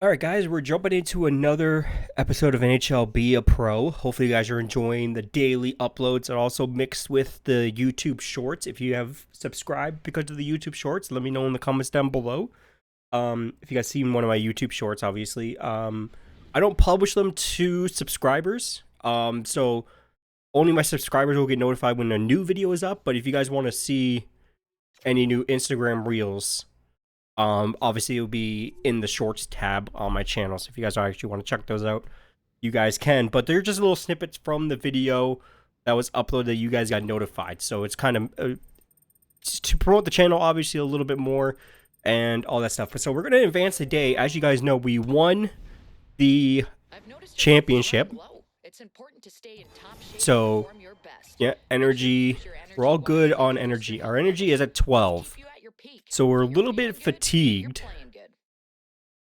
Alright guys, we're jumping into another episode of NHL Be a Pro. Hopefully you guys are enjoying the daily uploads and also mixed with the YouTube shorts. If you have subscribed because of the YouTube shorts, let me know in the comments down below. If you guys seen one of my YouTube shorts, obviously. I don't publish them to subscribers. So only my subscribers will get notified when a new video is up. But if you guys want to see any new Instagram reels, obviously it'll be in the shorts tab on my channel. So if you guys actually want to check those out, you guys can. But they're just little snippets from the video that was uploaded that you guys got notified. So it's kind of to promote the channel, obviously, a little bit more and all that stuff. So we're going to advance the day. As you guys know, we won the championship. So yeah, energy. We're all good on energy. Our energy is at 12. So we're a little bit fatigued.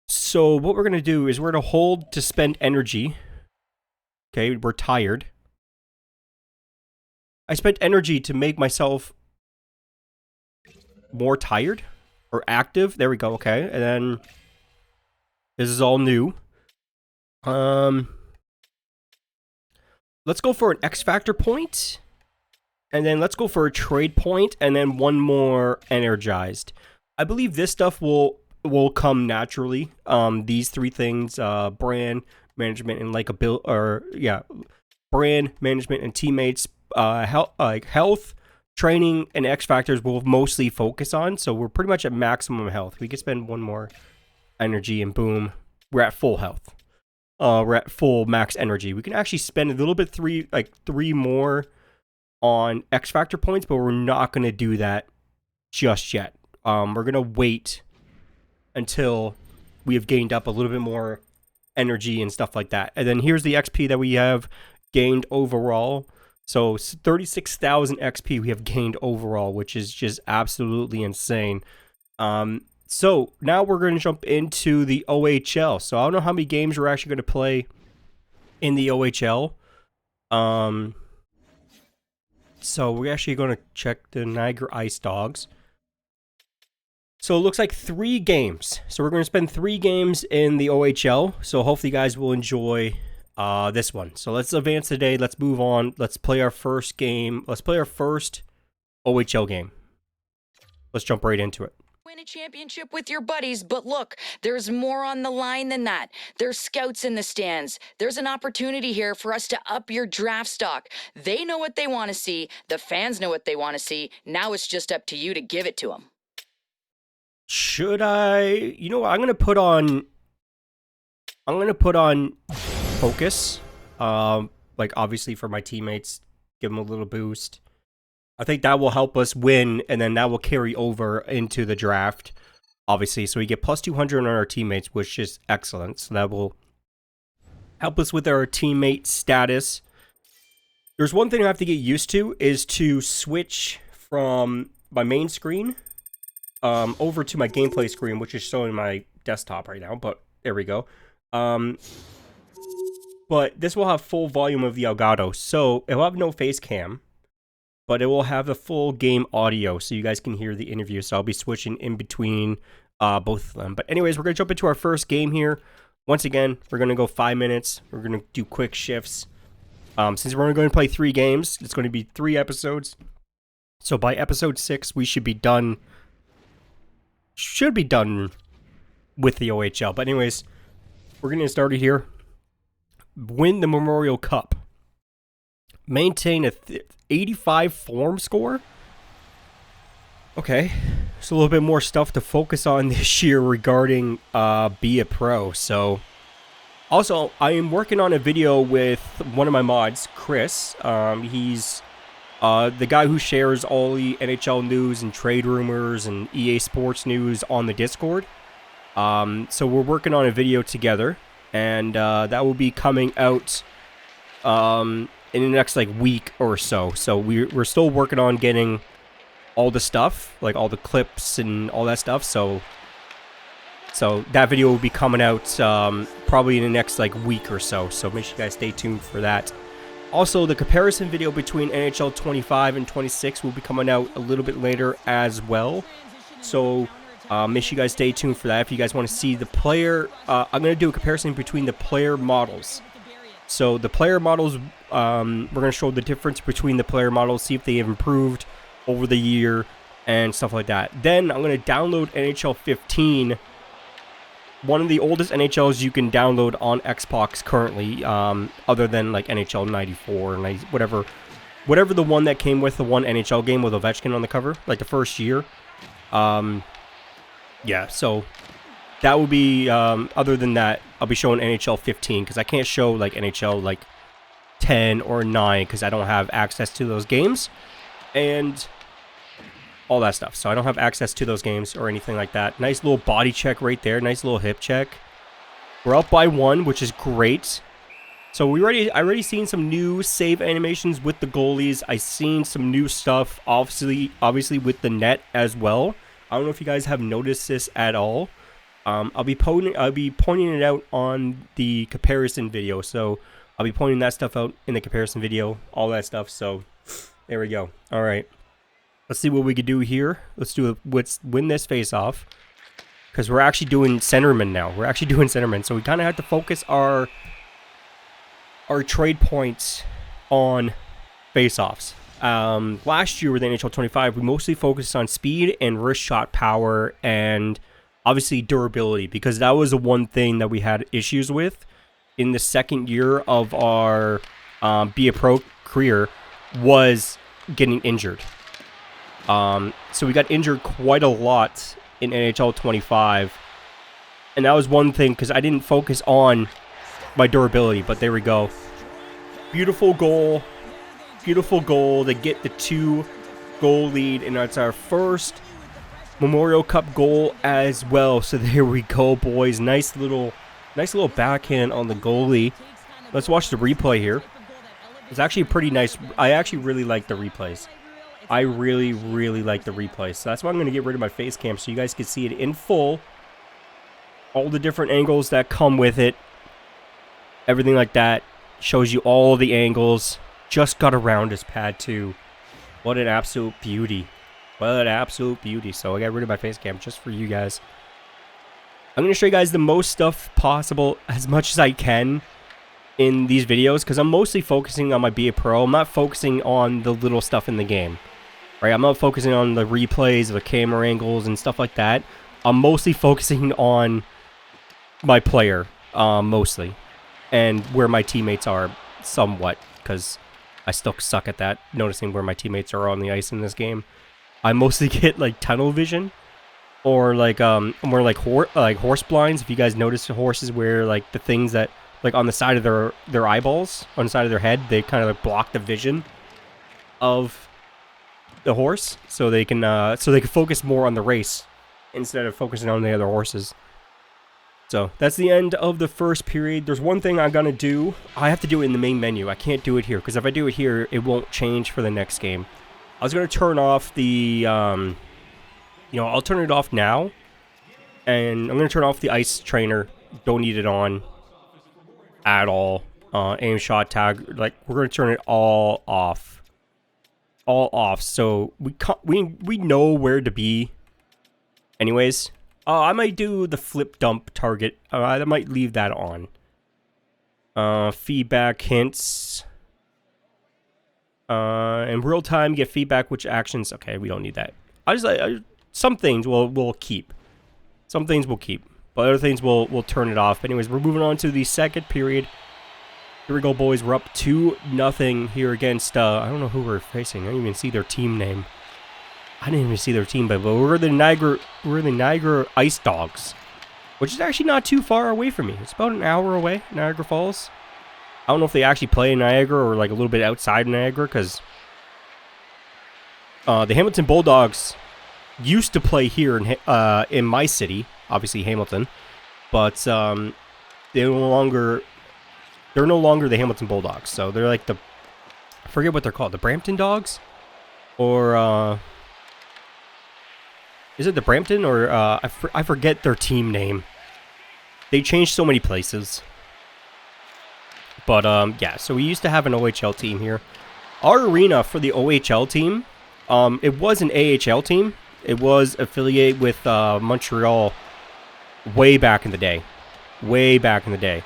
So what we're going to do is we're going to hold to spend energy. Okay, we're tired. I spent energy to make myself more tired or active. There we go, okay. And then this is all new. Let's go for an X Factor point. And then let's go for a trade point, and then one more energized. I believe this stuff will come naturally. These three things: brand management and brand management and teammates. Health, training, and X factors will mostly focus on. So we're pretty much at maximum health. We could spend one more energy, and boom, we're at full health. We're at full max energy. We can actually spend a little bit three more on X Factor points, but we're not going to do that just yet. We're going to wait until we have gained up a little bit more energy and stuff like that. And then here's the XP that we have gained overall. So 36,000 XP we have gained overall, which is just absolutely insane. So now we're going to jump into the OHL. So I don't know how many games we're actually going to play in the OHL. So we're actually going to check the Niagara Ice Dogs. So it looks like 3 games. So we're going to spend 3 games in the OHL. So hopefully you guys will enjoy this one. So let's advance today. Let's move on. Let's play our first game. Let's play our first OHL game. Let's jump right into it. Win a championship with your buddies, but look, there's more on the line than that. There's scouts in the stands. There's an opportunity here for us to up your draft stock. They know what they want to see. The fans know what they want to see. Now it's just up to you to give it to them. Should I? You know what? I'm gonna put on focus. Like obviously for my teammates, give them a little boost. I think that will help us win, and then that will carry over into the draft, obviously. So we get plus 200 on our teammates, which is excellent. So that will help us with our teammate status. There's one thing I have to get used to, is to switch from my main screen over to my gameplay screen, which is showing my desktop right now, but there we go. But this will have full volume of the Elgato, so it will have no face cam, but it will have the full game audio, so you guys can hear the interview. So I'll be switching in between both of them. But anyways, we're going to jump into our first game here. Once again, we're going to go 5 minutes. We're going to do quick shifts. Since we're only going to play 3 games, it's going to be 3 episodes. So by episode 6, we should be done. Should be done with the OHL. But anyways, we're going to get started here. Win the Memorial Cup. Maintain a 85 form score. Okay, so a little bit more stuff to focus on this year regarding Be a Pro. So also, I am working on a video with one of my mods, Chris. He's the guy who shares all the NHL news and trade rumors and EA Sports news on the Discord. So we're working on a video together, and that will be coming out in the next week or so. So we're still working on getting all the stuff, like all the clips and all that stuff. So that video will be coming out probably in the next week or so. So make sure you guys stay tuned for that. Also, the comparison video between NHL 25 and 26 will be coming out a little bit later as well. So Make sure you guys stay tuned for that. If you guys want to see the player, I'm going to do a comparison between the player models. So the player models, we're going to show the difference between the player models, see if they have improved over the year and stuff like that. Then I'm going to download NHL 15, one of the oldest NHLs you can download on Xbox currently, other than like NHL 94 and whatever the one that came with the one NHL game with Ovechkin on the cover, like the first year. Yeah, so that will be, other than that, I'll be showing NHL 15, because I can't show, like, NHL, like, 10 or 9, because I don't have access to those games, and all that stuff. So I don't have access to those games or anything like that. Nice little body check right there, nice little hip check. We're up by 1, which is great. So I already seen some new save animations with the goalies. I seen some new stuff, obviously with the net as well. I don't know if you guys have noticed this at all. I'll be pointing it out on the comparison video. So I'll be pointing that stuff out in the comparison video, all that stuff. So there we go. All right, let's see what we could do here. Let's win this face off, because we're actually doing centerman now. We're actually doing centerman, so we kind of have to focus our trade points on face-offs. Last year with NHL 25, we mostly focused on speed and wrist shot power and obviously durability, because that was the one thing that we had issues with in the second year of our Be a Pro career, was getting injured. So we got injured quite a lot in NHL 25, and that was one thing, because I didn't focus on my durability. But there we go. Beautiful goal to get the 2-goal lead, and that's our first Memorial Cup goal as well. So there we go, boys. Nice little backhand on the goalie. Let's watch the replay here. It's actually pretty nice. I actually really like the replays. I really like the replays. So that's why I'm going to get rid of my face cam, so you guys can see it in full. All the different angles that come with it. Everything like that. Shows you all the angles. Just got around his pad too. What an absolute beauty. What an absolute beauty. So I got rid of my face cam just for you guys. I'm going to show you guys the most stuff possible, as much as I can, in these videos, because I'm mostly focusing on my Be a Pro. I'm not focusing on the little stuff in the game. Right? I'm not focusing on the replays, the camera angles, and stuff like that. I'm mostly focusing on my player, mostly. And where my teammates are, somewhat, because I still suck at that, noticing where my teammates are on the ice in this game. I mostly get like tunnel vision, or like more like horse blinds. If you guys notice, the horses wear like the things that, like, on the side of their eyeballs, on the side of their head, they kind of like block the vision of the horse, so they can focus more on the race instead of focusing on the other horses. So that's the end of the first period. There's one thing I'm gonna do. I have to do it in the main menu. I can't do it here, because if I do it here, it won't change for the next game. I was gonna turn off the, I'll turn it off now, and I'm gonna turn off the ice trainer. Don't need it on at all. Aim shot tag, like, we're gonna turn it all off. So we know where to be. Anyways. I might do the flip dump target. I might leave that on. Feedback hints. In real time, get feedback which actions. Okay, we don't need that. Some things we'll keep. Some things we'll keep, but other things we'll turn it off. Anyways, we're moving on to the second period. Here we go, boys. We're up 2-0 here against. I don't know who we're facing. I didn't even see their team name. I didn't even see their team, but we're the Niagara Ice Dogs, which is actually not too far away from me. It's about an hour away, Niagara Falls. I don't know if they actually play in Niagara or like a little bit outside Niagara, because the Hamilton Bulldogs used to play here in my city, obviously Hamilton, but they're no longer the Hamilton Bulldogs. So they're like I forget what they're called, the Brampton Dogs, or is it the Brampton, or I forget their team name. They changed so many places. But yeah, so we used to have an OHL team here. Our arena for the OHL team, it was an AHL team. It was affiliated with Montreal way back in the day. Way back in the day.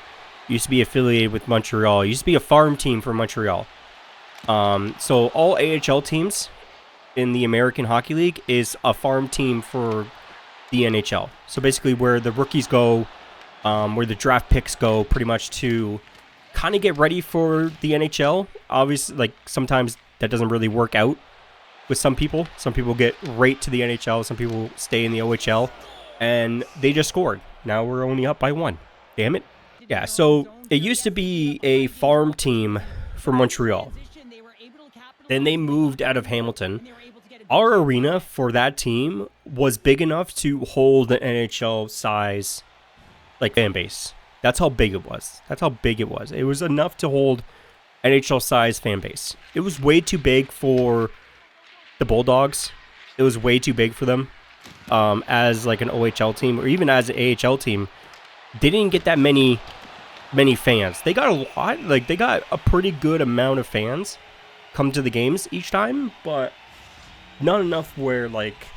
Used to be affiliated with Montreal. It used to be a farm team for Montreal. So all AHL teams in the American Hockey League is a farm team for the NHL. So basically where the rookies go, where the draft picks go pretty much to kind of get ready for the NHL. Obviously, like sometimes that doesn't really work out with some people. Some people get right to the NHL. Some people stay in the OHL. And they just scored. Now we're only up by 1. Damn it. Yeah, so it used to be a farm team for Montreal. Then they moved out of Hamilton. Our arena for that team was big enough to hold an NHL size like fan base. That's how big it was. That's how big it was. It was enough to hold NHL size fan base. It was way too big for the Bulldogs. It was way too big for them as like an OHL team or even as an AHL team. They didn't get that many fans. They got a lot. Like they got a pretty good amount of fans come to the games each time, but not enough where like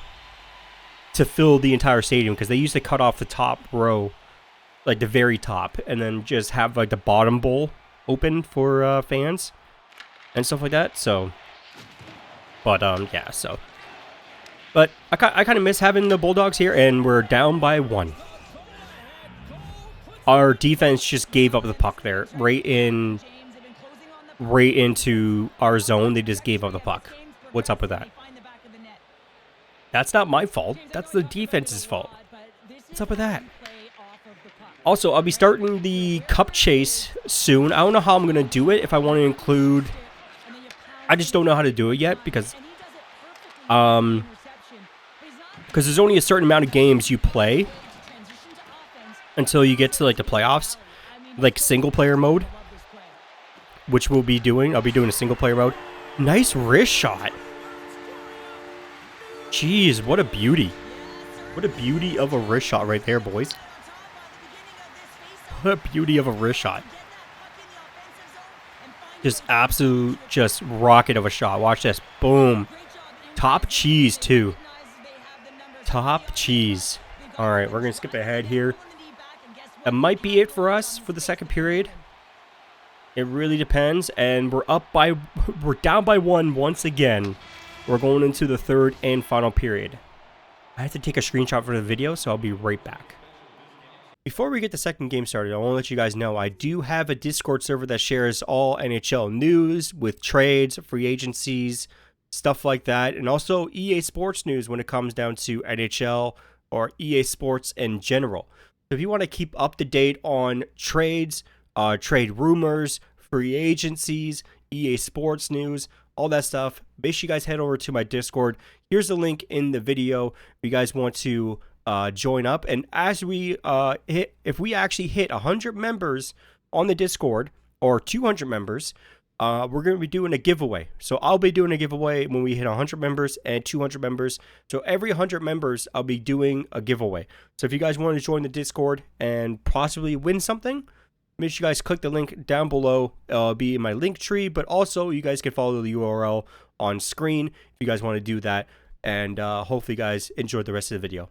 to fill the entire stadium because they used to cut off the top row, like the very top, and then just have like the bottom bowl open for fans and stuff like that. So, but yeah, so. But I kind of miss having the Bulldogs here, and we're down by 1. Our defense just gave up the puck there, right into our zone. They just gave up the puck. What's up with that? That's not my fault. That's the defense's fault. What's up with that? Also, I'll be starting the cup chase soon. I don't know how I'm going to do it. If I want to include... I just don't know how to do it yet because there's only a certain amount of games you play until you get to like the playoffs, like single player mode, which we'll be doing. I'll be doing a single player mode. Nice wrist shot. Jeez, what a beauty. What a beauty of a wrist shot right there, boys. What a beauty of a wrist shot. Just absolute, just rocket of a shot. Watch this. Boom. Top cheese, too. Top cheese. All right, we're going to skip ahead here. That might be it for us for the second period. It really depends. And we're down by 1 once again. We're going into the third and final period. I have to take a screenshot for the video, so I'll be right back. Before we get the second game started, I want to let you guys know I do have a Discord server that shares all NHL news with trades, free agencies, stuff like that, and also EA Sports news when it comes down to NHL or EA Sports in general. So if you want to keep up to date on trades, trade rumors, free agencies, EA Sports news, all that stuff, make sure you guys head over to my Discord. Here's the link in the video if you guys want to join up. And as we if we actually hit 100 members on the Discord or 200 members, we're going to be doing a giveaway. So I'll be doing a giveaway when we hit 100 members and 200 members. So every 100 members, I'll be doing a giveaway. So if you guys want to join the Discord and possibly win something, make sure you guys click the link down below. It'll be in my link tree, but also you guys can follow the URL on screen if you guys want to do that. And hopefully you guys enjoyed the rest of the video.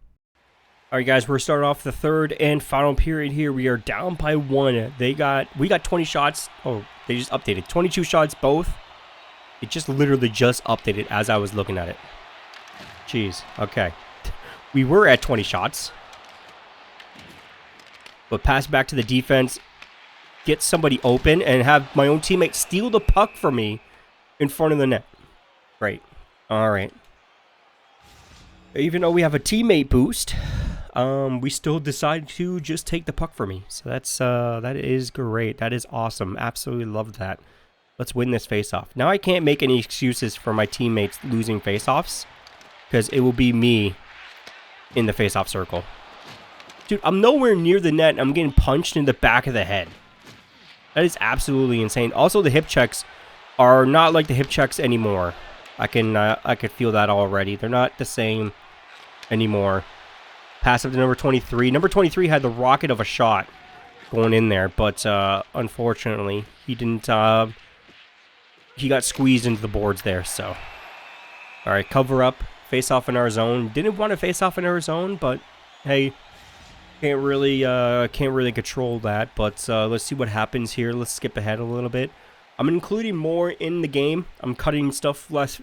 All right, guys, we're starting off the third and final period here. We are down by 1. We got 20 shots. Oh, they just updated 22 shots both. It just literally just updated as I was looking at it. Jeez. Okay. We were at 20 shots. But pass back to the defense. Get somebody open and have my own teammate steal the puck from me in front of the net. Great. All right. Even though we have a teammate boost, we still decide to just take the puck from me. So that is great. That is awesome. Absolutely love that. Let's win this faceoff. Now I can't make any excuses for my teammates losing faceoffs because it will be me in the faceoff circle. Dude, I'm nowhere near the net and I'm getting punched in the back of the head. That is absolutely insane. Also, the hip checks are not like the hip checks anymore. I could feel that already. They're not the same anymore. Pass up to number 23. Number 23 had the rocket of a shot going in there, but unfortunately, he didn't. He got squeezed into the boards there. So, all right, cover up face off in our zone. Didn't want to face off in our zone, but hey, can't really control that. But let's see what happens here. Let's skip ahead a little bit. I'm including more in the game. I'm cutting stuff less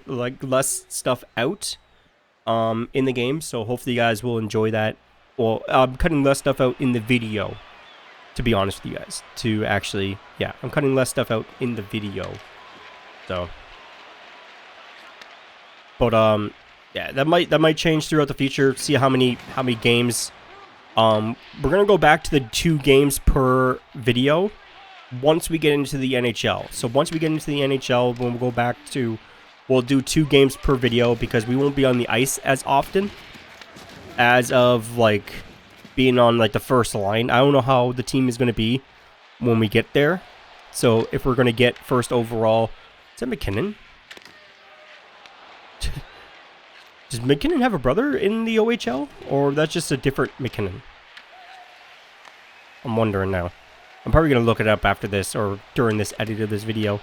stuff out in the game, so hopefully you guys will enjoy that. Well, I'm cutting less stuff out in the video, to be honest with you guys. To actually, yeah, I'm cutting less stuff out in the video. So, but yeah, that might change throughout the future. See how many games. We're gonna go back to the 2 games per video once we get into the NHL. So once we get into the NHL, we'll go back to, we'll do 2 games per video because we won't be on the ice as often as of like being on like the first line. I don't know how the team is gonna be when we get there. So if we're gonna get first overall, is that McKinnon? Does McKinnon have a brother in the OHL? Or that's just a different McKinnon? I'm wondering now. I'm probably going to look it up after this or during this edit of this video.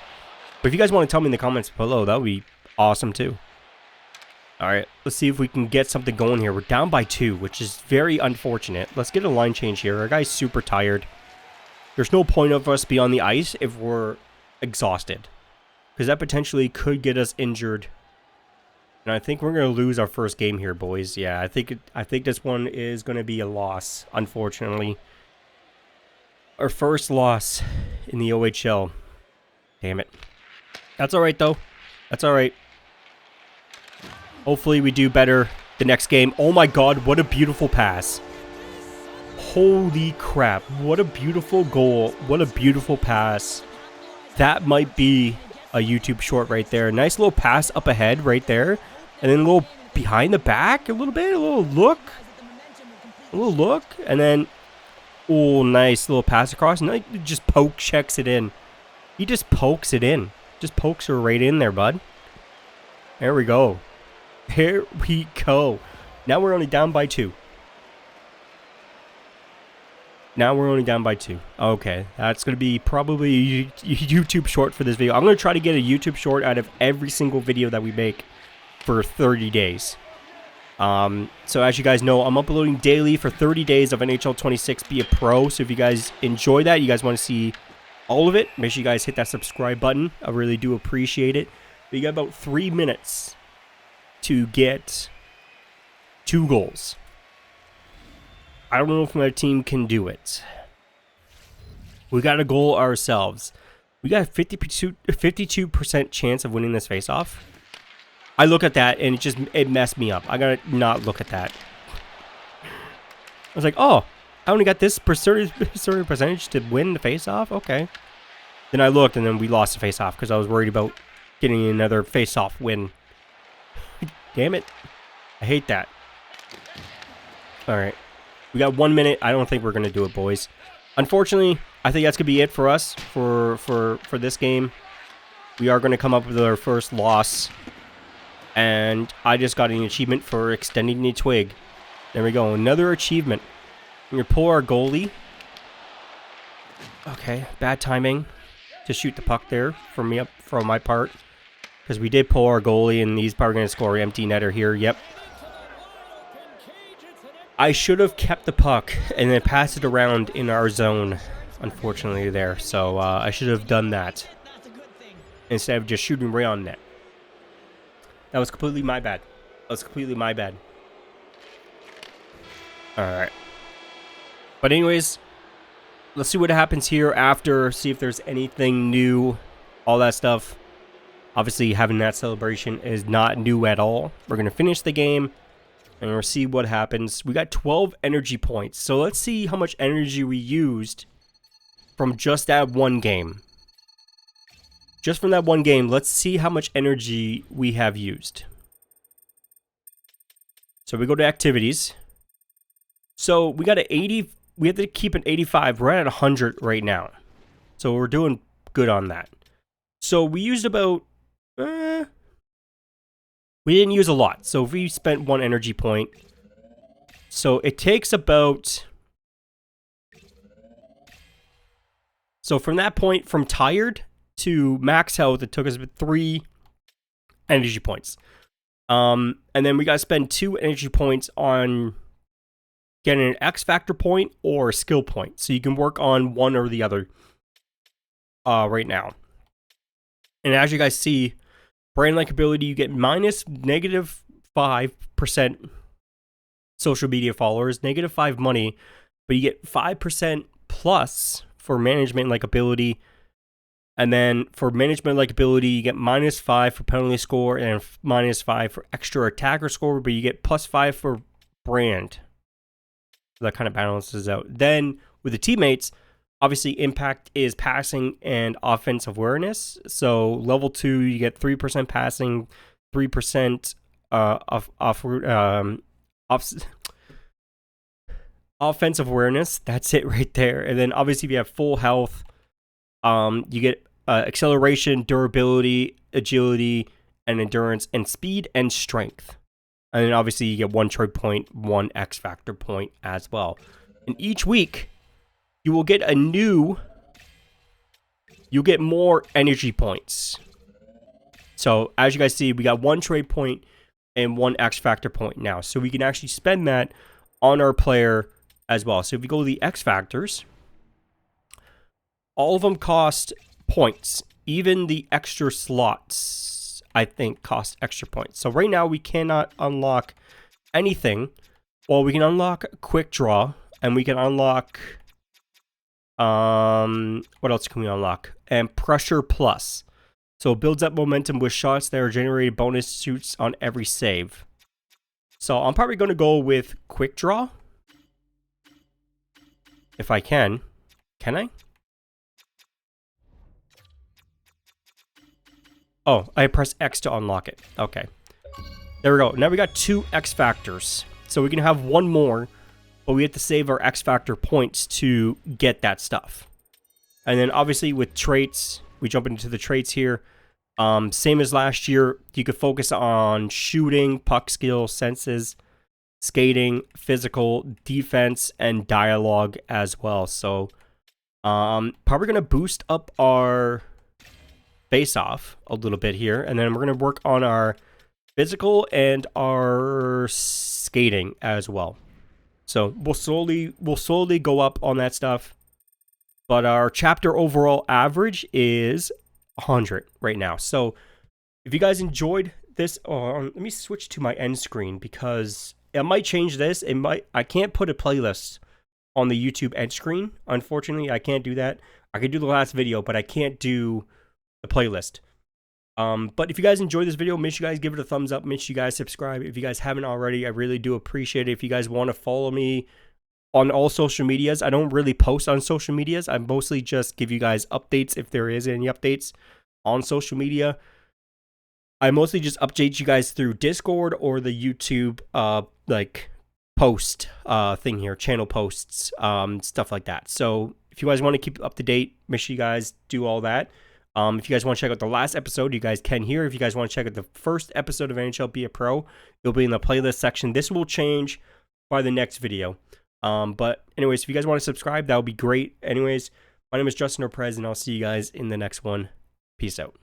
But if you guys want to tell me in the comments below, that would be awesome too. Alright, let's see if we can get something going here. We're down by 2, which is very unfortunate. Let's get a line change here. Our guy's super tired. There's no point of us be on the ice if we're exhausted. Because that potentially could get us injured. And I think we're going to lose our first game here, boys. Yeah, I think this one is going to be a loss, unfortunately. Our first loss in the OHL. Damn it. That's alright, though. That's alright. Hopefully we do better the next game. Oh my god, what a beautiful pass. Holy crap. What a beautiful goal. What a beautiful pass. That might be a YouTube short right there. Nice little pass up ahead right there. And then a little behind the back a little bit. A little look. And then, oh, nice little pass across. And he just poke checks it in. He just pokes it in. Just pokes her right in there, bud. There we go. Here we go. Now we're only down by 2. Okay, that's going to be probably a YouTube short for this video. I'm going to try to get a YouTube short out of every single video that we make for 30 days. So as you guys know, I'm uploading daily for 30 days of NHL 26 Be a Pro. So if you guys enjoy that, you guys want to see all of it, make sure you guys hit that subscribe button. I really do appreciate it. But you got about 3 minutes to get 2 goals. I don't know if my team can do it. We got a goal ourselves. We got a 52% chance of winning this faceoff. I look at that and it messed me up. I gotta not look at that. I was like, oh, I only got this certain percentage to win the faceoff? Okay. Then I looked and then we lost the faceoff because I was worried about getting another faceoff win. Damn it. I hate that. Alright. We got 1 minute. I don't think we're going to do it, boys. Unfortunately, I think that's going to be it for us for this game. We are going to come up with our first loss. And I just got an achievement for extending the twig. There we go. Another achievement. We're going to pull our goalie. Okay. Bad timing to shoot the puck there from my part. Because we did pull our goalie and he's probably going to score empty netter here. Yep. I should have kept the puck and then passed it around in our zone, unfortunately, there. So I should have done that instead of just shooting right on net. That was completely my bad. Alright. But anyways, let's see what happens here after, see if there's anything new, all that stuff. Obviously, having that celebration is not new at all. We're going to finish the game. And we'll see what happens. We got 12 energy points. So let's see how much energy we used from just that one game. Just from that one game, let's see how much energy we have used. So we go to activities. So we got an 80. We have to keep an 85. We're at 100 right now. So we're doing good on that. So we used about... we didn't use a lot, so we spent 1 energy point. So it takes about... So from that point, from tired to max health, it took us 3 energy points. And then we got to spend 2 energy points on getting an X Factor point or a skill point. So you can work on one or the other right now. And as you guys see, brand likability, you get negative 5% social media followers, -5 money, but you get 5% plus for management likability. And then for management likability, you get -5 for penalty score and -5 for extra attacker score, but you get +5 for brand. So that kind of balances out. Then with the teammates, obviously impact is passing and offensive awareness. So level 2, you get 3% passing, 3% offensive awareness. That's it right there. And then obviously if you have full health, you get acceleration, durability, agility, and endurance, and speed and strength. And then obviously you get 1 trade point, 1 X Factor point as well. And each week, you will get you'll get more energy points. So as you guys see, we got 1 trade point and 1 X Factor point now. So we can actually spend that on our player as well. So if you go to the X Factors, all of them cost points. Even the extra slots, I think, cost extra points. So right now we cannot unlock anything. Well, we can unlock Quick Draw, and we can unlock... what else can we unlock? And Pressure Plus. So it builds up momentum with shots that are generated bonus shoots on every save. So I'm probably going to go with Quick Draw. If I can. Can I? Oh, I press X to unlock it. Okay. There we go. Now we got 2 X Factors. So we can have 1 more, but we have to save our X Factor points to get that stuff. And then obviously with traits, we jump into the traits here. Same as last year, you could focus on shooting, puck skill, senses, skating, physical, defense, and dialogue as well. So probably going to boost up our face-off a little bit here, and then we're going to work on our physical and our skating as well. So we'll slowly go up on that stuff. But our chapter overall average is 100 right now. So if you guys enjoyed this, let me switch to my end screen because it might change this. I can't put a playlist on the YouTube end screen. Unfortunately, I can't do that. I could do the last video, but I can't do the playlist. But if you guys enjoyed this video, make sure you guys give it a thumbs up. Make sure you guys subscribe. If you guys haven't already, I really do appreciate it. If you guys want to follow me on all social medias, I don't really post on social medias. I mostly just give you guys updates if there is any updates on social media. I mostly just update you guys through Discord or the YouTube like post thing here, channel posts, stuff like that. So if you guys want to keep up to date, make sure you guys do all that. If you guys want to check out the last episode, you guys can here. If you guys want to check out the first episode of NHL Be a Pro, it'll be in the playlist section. This will change by the next video. But anyways, if you guys want to subscribe, that would be great. Anyways, my name is Justin or Prez, and I'll see you guys in the next one. Peace out.